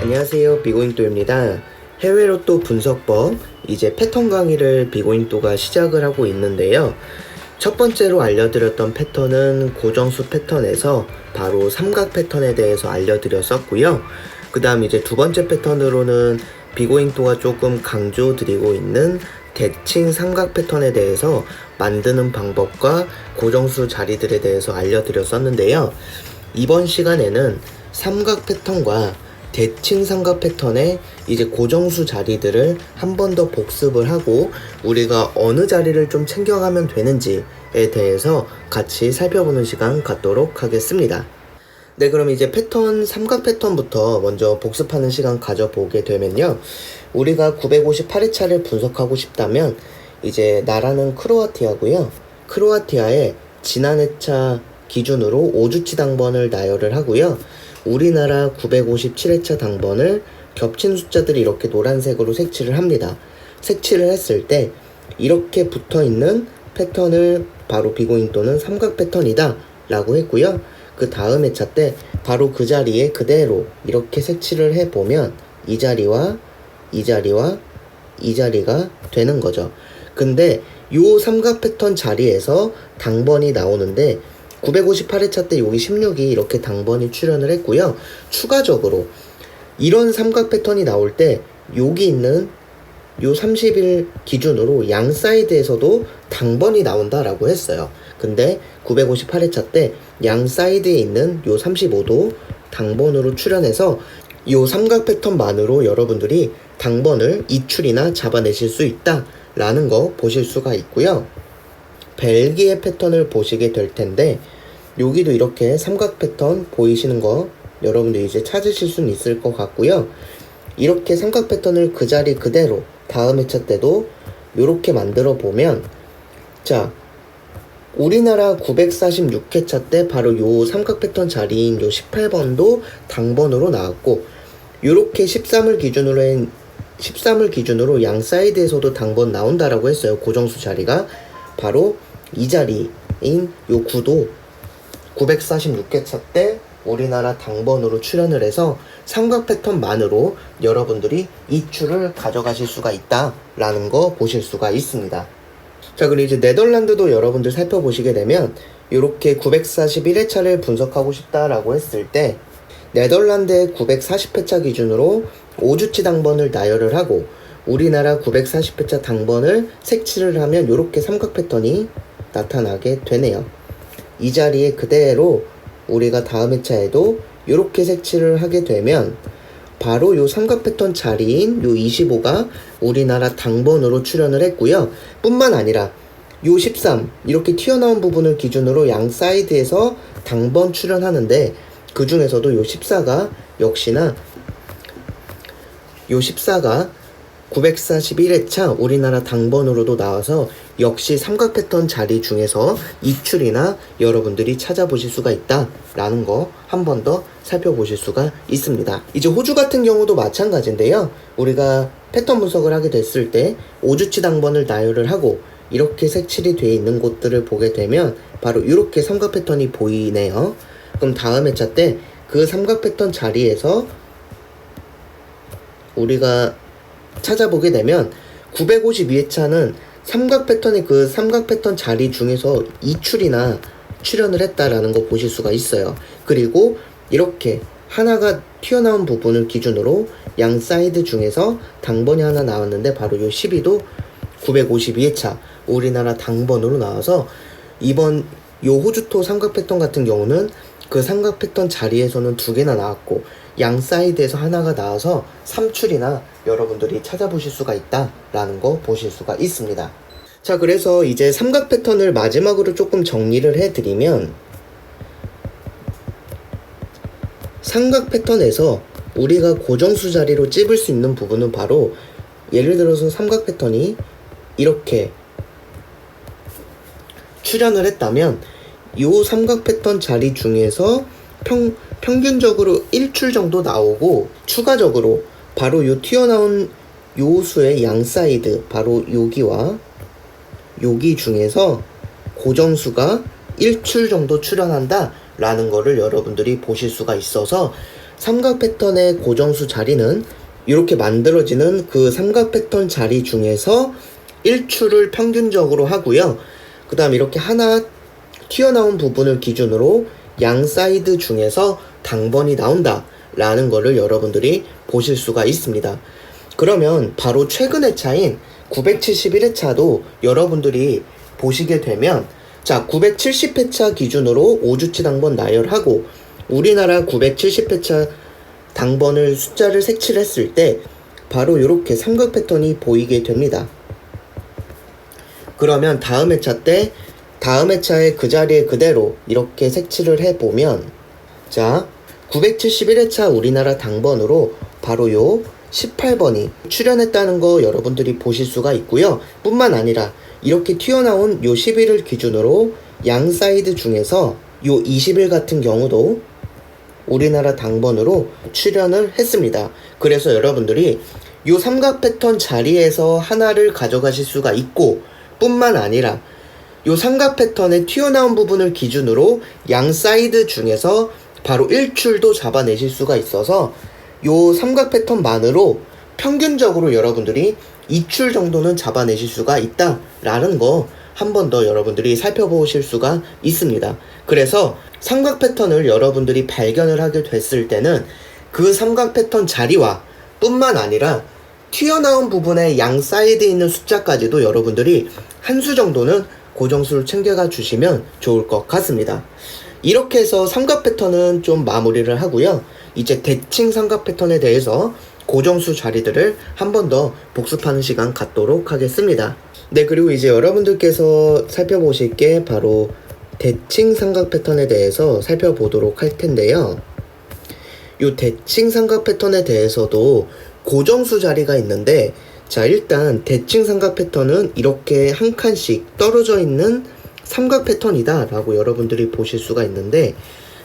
안녕하세요, 비고잉또입니다. 해외 로또 분석법 이제 패턴 강의를 비고잉또가 시작을 하고 있는데요. 첫 번째로 알려드렸던 패턴은 고정수 패턴에서 바로 삼각 패턴에 대해서 알려드렸었고요. 그 다음 이제 두 번째 패턴으로는 비고잉또가 조금 강조드리고 있는 대칭 삼각 패턴에 대해서 만드는 방법과 고정수 자리들에 대해서 알려드렸었는데요. 이번 시간에는 삼각 패턴과 대칭 삼각 패턴의 이제 고정수 자리들을 한 번 더 복습을 하고 우리가 어느 자리를 좀 챙겨가면 되는지에 대해서 같이 살펴보는 시간 갖도록 하겠습니다. 네, 그럼 이제 패턴, 삼각 패턴부터 먼저 복습하는 시간 가져보게 되면요. 우리가 958회차를 분석하고 싶다면 이제 나라는 크로아티아고요. 크로아티아의 지난 회차 기준으로 5주치 당번을 나열을 하고요. 우리나라 957회차 당번을 겹친 숫자들이 이렇게 노란색으로 색칠을 합니다. 색칠을 했을 때 이렇게 붙어있는 패턴을 바로 비고잉또는 삼각 패턴이다 라고 했고요. 그 다음 회차 때 바로 그 자리에 그대로 이렇게 색칠을 해보면 이 자리와 이 자리와 이 자리가 되는 거죠. 근데 요 삼각 패턴 자리에서 당번이 나오는데 958회차 때 여기 16이 이렇게 당번이 출현을 했고요. 추가적으로 이런 삼각 패턴이 나올 때 여기 있는 요 30일 기준으로 양 사이드에서도 당번이 나온다라고 했어요. 근데 958회차 때 양 사이드에 있는 요 35도 당번으로 출현해서 요 삼각 패턴만으로 여러분들이 당번을 이출이나 잡아내실 수 있다라는 거 보실 수가 있고요. 벨기에 패턴을 보시게 될 텐데 여기도 이렇게 삼각 패턴 보이시는 거 여러분들 이제 찾으실 수는 있을 것 같고요. 이렇게 삼각 패턴을 그 자리 그대로 다음 회차 때도 이렇게 만들어 보면 자 우리나라 946회차 때 바로 요 삼각 패턴 자리인 요 18번도 당번으로 나왔고 요렇게 13을 기준으로 양 사이드에서도 당번 나온다라고 했어요. 고정수 자리가 바로 이 자리인 요 9도 946회차 때 우리나라 당번으로 출현을 해서 삼각 패턴만으로 여러분들이 이출을 가져가실 수가 있다라는 거 보실 수가 있습니다. 자, 그리고 이제 네덜란드도 여러분들 살펴보시게 되면 이렇게 941회차를 분석하고 싶다라고 했을 때 네덜란드의 940회차 기준으로 5주치 당번을 나열을 하고 우리나라 940회차 당번을 색칠을 하면 이렇게 삼각 패턴이 나타나게 되네요. 이 자리에 그대로 우리가 다음 회차에도 이렇게 색칠을 하게 되면 바로 요 삼각 패턴 자리인 요 25가 우리나라 당번으로 출현을 했고요. 뿐만 아니라 요 13 이렇게 튀어나온 부분을 기준으로 양 사이드에서 당번 출현하는데 그 중에서도 요 14가 역시나 요 14가 941회차 우리나라 당번으로도 나와서 역시 삼각 패턴 자리 중에서 이출이나 여러분들이 찾아보실 수가 있다라는 거 한 번 더 살펴보실 수가 있습니다. 이제 호주 같은 경우도 마찬가지인데요. 우리가 패턴 분석을 하게 됐을 때 5주치 당번을 나열을 하고 이렇게 색칠이 되어 있는 곳들을 보게 되면 바로 이렇게 삼각 패턴이 보이네요. 그럼 다음 회차 때 그 삼각 패턴 자리에서 우리가 찾아보게 되면 952회차는 삼각 패턴의 그 삼각 패턴 자리 중에서 이출이나 출현을 했다라는 거 보실 수가 있어요. 그리고 이렇게 하나가 튀어나온 부분을 기준으로 양 사이드 중에서 당번이 하나 나왔는데 바로 요 12도 952회차 우리나라 당번으로 나와서 이번 요 호주토 삼각 패턴 같은 경우는 그 삼각 패턴 자리에서는 두 개나 나왔고 양 사이드에서 하나가 나와서 3출이나 여러분들이 찾아보실 수가 있다라는 거 보실 수가 있습니다. 자, 그래서 이제 삼각 패턴을 마지막으로 조금 정리를 해드리면 삼각 패턴에서 우리가 고정수 자리로 찝을 수 있는 부분은 바로 예를 들어서 삼각 패턴이 이렇게 출현을 했다면 이 삼각 패턴 자리 중에서 평균적으로 1출 정도 나오고 추가적으로 바로 요 튀어나온 요 수의 양 사이드 바로 여기와 여기 중에서 고정수가 1출 정도 출현한다 라는 거를 여러분들이 보실 수가 있어서 삼각 패턴의 고정수 자리는 이렇게 만들어지는 그 삼각 패턴 자리 중에서 일출을 평균적으로 하고요. 그 다음 이렇게 하나 튀어나온 부분을 기준으로 양 사이드 중에서 당번이 나온다 라는 거를 여러분들이 보실 수가 있습니다. 그러면 바로 최근의 차인 971회차도 여러분들이 보시게 되면, 자, 970회차 기준으로 5주치 당번 나열하고 우리나라 970회차 당번을 숫자를 색칠을 했을 때 바로 이렇게 삼각 패턴이 보이게 됩니다. 그러면 다음 회차의 그 자리에 그대로 이렇게 색칠을 해보면, 자, 971회차 우리나라 당번으로 바로 요 18번이 출연했다는 거 여러분들이 보실 수가 있고요. 뿐만 아니라 이렇게 튀어나온 요 11을 기준으로 양 사이드 중에서 요 20일 같은 경우도 우리나라 당번으로 출연을 했습니다. 그래서 여러분들이 요 삼각 패턴 자리에서 하나를 가져가실 수가 있고, 뿐만 아니라 요 삼각 패턴의 튀어나온 부분을 기준으로 양 사이드 중에서 바로 일출도 잡아내실 수가 있어서 요 삼각 패턴만으로 평균적으로 여러분들이 2출 정도는 잡아내실 수가 있다라는 거 한 번 더 여러분들이 살펴보실 수가 있습니다. 그래서 삼각 패턴을 여러분들이 발견을 하게 됐을 때는 그 삼각 패턴 자리와 뿐만 아니라 튀어나온 부분의 양 사이드에 있는 숫자까지도 여러분들이 한 수 정도는 고정수를 챙겨가 주시면 좋을 것 같습니다. 이렇게 해서 삼각 패턴은 좀 마무리를 하고요. 이제 대칭 삼각 패턴에 대해서 고정수 자리들을 한 번 더 복습하는 시간 갖도록 하겠습니다. 네, 그리고 이제 여러분들께서 살펴보실 게 바로 대칭 삼각 패턴에 대해서 살펴보도록 할 텐데요. 이 대칭 삼각 패턴에 대해서도 고정수 자리가 있는데, 자, 일단 대칭 삼각 패턴은 이렇게 한 칸씩 떨어져 있는 삼각 패턴이다 라고 여러분들이 보실 수가 있는데,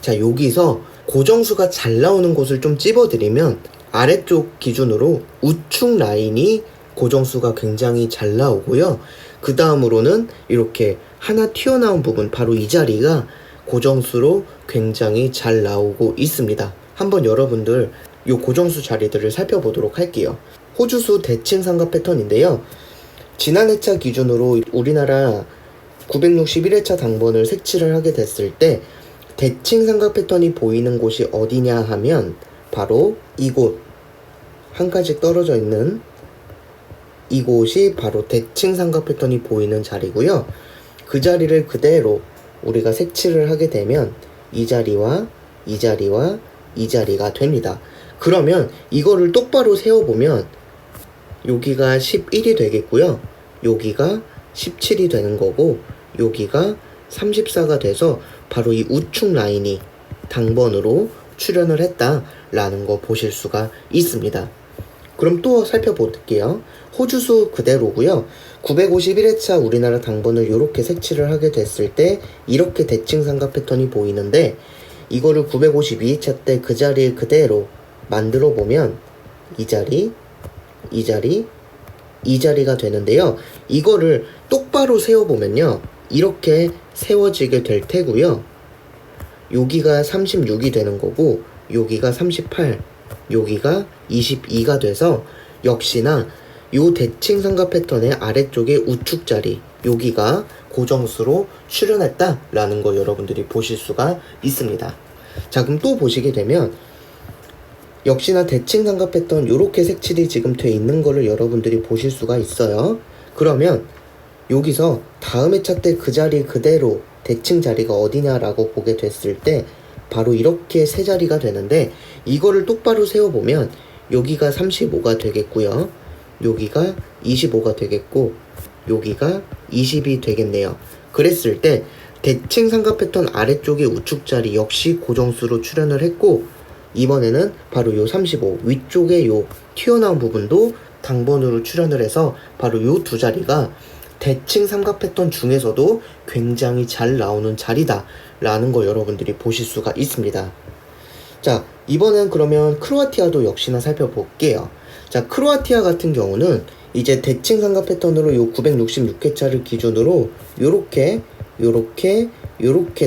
자, 여기서 고정수가 잘 나오는 곳을 좀 찝어드리면 아래쪽 기준으로 우측 라인이 고정수가 굉장히 잘 나오고요. 그 다음으로는 이렇게 하나 튀어나온 부분, 바로 이 자리가 고정수로 굉장히 잘 나오고 있습니다. 한번 여러분들 이 고정수 자리들을 살펴보도록 할게요. 호주수 대칭 삼각 패턴인데요. 지난 회차 기준으로 우리나라 961회차 당번을 색칠을 하게 됐을 때 대칭 삼각 패턴이 보이는 곳이 어디냐 하면 바로 이곳, 한 칸씩 떨어져 있는 이곳이 바로 대칭 삼각 패턴이 보이는 자리고요. 그 자리를 그대로 우리가 색칠을 하게 되면 이 자리와 이 자리와 이 자리가 됩니다. 그러면 이거를 똑바로 세워보면 여기가 11이 되겠고요. 여기가 17이 되는 거고, 여기가 34가 돼서 바로 이 우측 라인이 당번으로 출연을 했다라는 거 보실 수가 있습니다. 그럼 또 살펴볼게요. 호주수 그대로고요. 951회차 우리나라 당번을 이렇게 색칠을 하게 됐을 때 이렇게 대칭 삼각 패턴이 보이는데, 이거를 952회차 때 그 자리에 그대로 만들어 보면 이 자리, 이 자리, 이 자리가 되는데요. 이거를 똑바로 세워보면요, 이렇게 세워지게 될 테고요. 여기가 36이 되는 거고, 여기가 38, 여기가 22가 돼서 역시나 요 대칭 삼각 패턴의 아래쪽에 우측 자리, 여기가 고정수로 출연했다라는 거 여러분들이 보실 수가 있습니다. 자, 그럼 또 보시게 되면 역시나 대칭 삼각 패턴 요렇게 색칠이 지금 돼 있는 거를 여러분들이 보실 수가 있어요. 그러면 여기서 다음 회차 때 그 자리 그대로 대칭 자리가 어디냐라고 보게 됐을 때 바로 이렇게 세 자리가 되는데, 이거를 똑바로 세워보면 여기가 35가 되겠고요. 여기가 25가 되겠고, 여기가 20이 되겠네요. 그랬을 때 대칭 삼각 패턴 아래쪽의 우측 자리 역시 고정수로 출연을 했고, 이번에는 바로 요 35 위쪽에 요 튀어나온 부분도 당번으로 출연을 해서 바로 요 두 자리가 대칭 삼각 패턴 중에서도 굉장히 잘 나오는 자리다 라는 거 여러분들이 보실 수가 있습니다. 자, 이번엔 그러면 크로아티아도 역시나 살펴볼게요. 자, 크로아티아 같은 경우는 이제 대칭 삼각 패턴으로 요 966회차를 기준으로 요렇게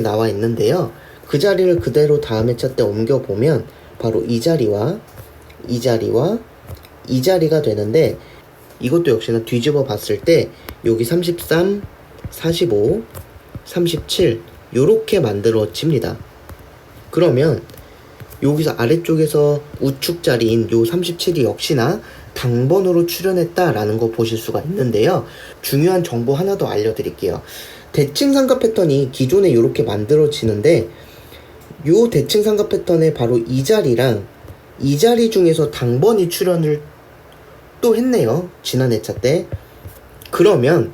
나와 있는데요. 그 자리를 그대로 다음 회차 때 옮겨보면 바로 이 자리와 이 자리와 이 자리가 되는데, 이것도 역시나 뒤집어 봤을 때 여기 33, 45, 37 요렇게 만들어집니다. 그러면 여기서 아래쪽에서 우측 자리인 요 37이 역시나 당번으로 출현했다라는 거 보실 수가 있는데요. 중요한 정보 하나 더 알려드릴게요. 대칭 삼각 패턴이 기존에 이렇게 만들어지는데, 요 대칭 삼각 패턴에 바로 이 자리랑 이 자리 중에서 당번이 출현을 또 했네요. 지난 회차 때. 그러면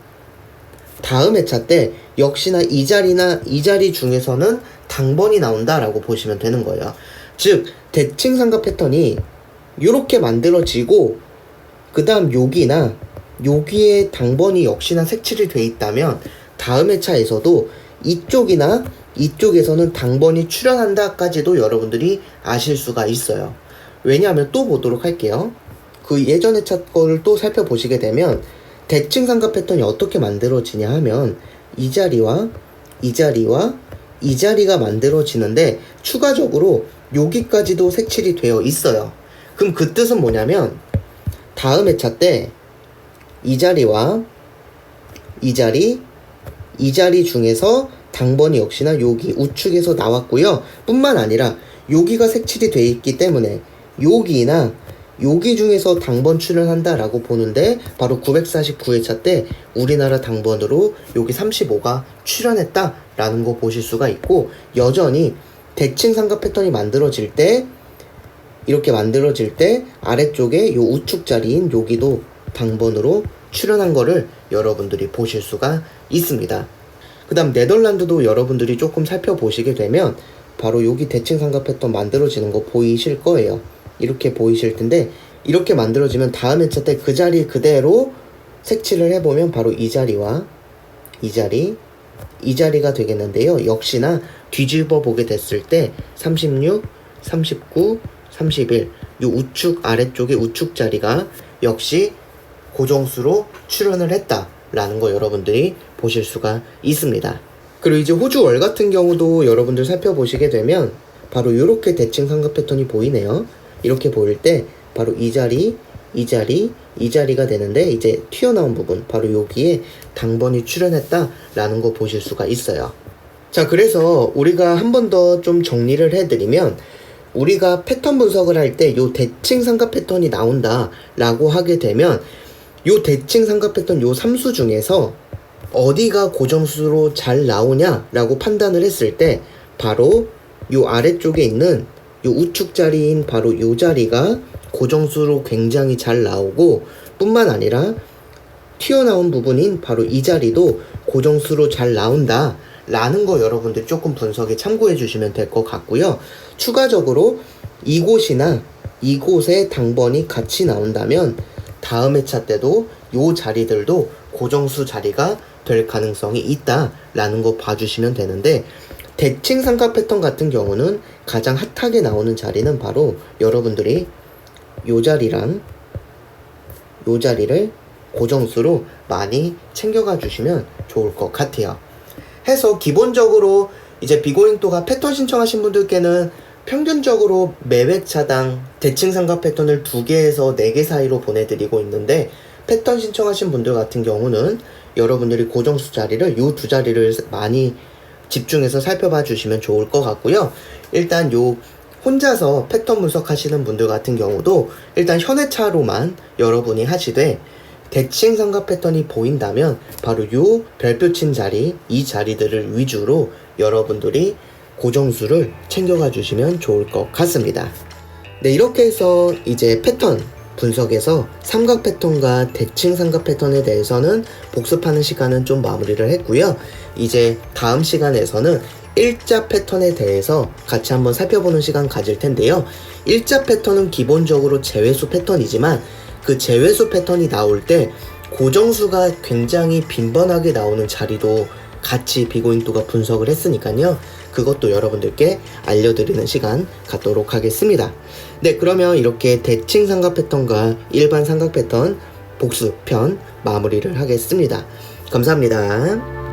다음 회차 때 역시나 이 자리나 이 자리 중에서는 당번이 나온다라고 보시면 되는 거예요. 즉 대칭 삼각 패턴이 이렇게 만들어지고 그 다음 여기나 여기에 당번이 역시나 색칠이 돼 있다면 다음 회차에서도 이쪽이나 이쪽에서는 당번이 출현한다까지도 여러분들이 아실 수가 있어요. 왜냐하면 또 보도록 할게요. 그 예전 회차 거를 또 살펴보시게 되면 대칭 삼각 패턴이 어떻게 만들어지냐 하면 이 자리와 이 자리와 이 자리가 만들어지는데 추가적으로 여기까지도 색칠이 되어 있어요. 그럼 그 뜻은 뭐냐면 다음 회차 때 이 자리와 이 자리, 이 자리 중에서 당번이 역시나 여기 우측에서 나왔고요. 뿐만 아니라 여기가 색칠이 되어 있기 때문에 여기나 여기 중에서 당번 출현한다라고 보는데 바로 949회차 때 우리나라 당번으로 여기 35가 출현했다라는 거 보실 수가 있고, 여전히 대칭 삼각 패턴이 만들어질 때 이렇게 만들어질 때 아래쪽에 요 우측 자리인 여기도 당번으로 출현한 거를 여러분들이 보실 수가 있습니다. 그 다음 네덜란드도 여러분들이 조금 살펴보시게 되면 바로 여기 대칭 삼각 패턴 만들어지는 거 보이실 거예요. 이렇게 보이실 텐데 이렇게 만들어지면 다음 회차 때 그 자리 그대로 색칠을 해보면 바로 이 자리와 이 자리, 이 자리가 되겠는데요. 역시나 뒤집어 보게 됐을 때 36, 39, 31 이 우측 아래쪽의 우측 자리가 역시 고정수로 출현을 했다라는 거 여러분들이 보실 수가 있습니다. 그리고 이제 호주 월 같은 경우도 여러분들 살펴보시게 되면 바로 이렇게 대칭 삼각 패턴이 보이네요. 이렇게 보일 때 바로 이 자리, 이 자리, 이 자리가 되는데 이제 튀어나온 부분 바로 여기에 당번이 출현했다라는 거 보실 수가 있어요. 자, 그래서 우리가 한 번 더 좀 정리를 해드리면 우리가 패턴 분석을 할 때 요 대칭 삼각 패턴이 나온다라고 하게 되면 요 대칭 삼각 패턴 요 3수 중에서 어디가 고정수로 잘 나오냐라고 판단을 했을 때 바로 요 아래쪽에 있는 요 우측 자리인 바로 요 자리가 고정수로 굉장히 잘 나오고, 뿐만 아니라 튀어나온 부분인 바로 이 자리도 고정수로 잘 나온다 라는 거 여러분들 조금 분석에 참고해 주시면 될 것 같고요. 추가적으로 이곳이나 이곳에 당번이 같이 나온다면 다음 회차 때도 요 자리들도 고정수 자리가 될 가능성이 있다라는 거 봐주시면 되는데, 대칭 삼각 패턴 같은 경우는 가장 핫하게 나오는 자리는 바로 여러분들이 요 자리랑 요 자리를 고정수로 많이 챙겨가 주시면 좋을 것 같아요. 해서 기본적으로 이제 비고잉또가 패턴 신청하신 분들께는 평균적으로 매 회차당 대칭 삼각 패턴을 2개에서 4개 사이로 보내드리고 있는데, 패턴 신청하신 분들 같은 경우는 여러분들이 고정수 자리를 요 두 자리를 많이 집중해서 살펴봐 주시면 좋을 것 같고요. 일단 요 혼자서 패턴 분석하시는 분들 같은 경우도 일단 현회차로만 여러분이 하시되 대칭 삼각 패턴이 보인다면 바로 요 별표 친 자리, 이 자리들을 위주로 여러분들이 고정수를 챙겨가 주시면 좋을 것 같습니다. 네, 이렇게 해서 이제 패턴 분석에서 삼각 패턴과 대칭 삼각 패턴에 대해서는 복습하는 시간은 좀 마무리를 했고요. 이제 다음 시간에서는 일자 패턴에 대해서 같이 한번 살펴보는 시간 가질 텐데요. 일자 패턴은 기본적으로 제외수 패턴이지만 그 제외수 패턴이 나올 때 고정수가 굉장히 빈번하게 나오는 자리도 같이 비고잉또가 분석을 했으니까요. 그것도 여러분들께 알려드리는 시간 갖도록 하겠습니다. 네, 그러면 이렇게 대칭 삼각 패턴과 일반 삼각 패턴 복습편 마무리를 하겠습니다. 감사합니다.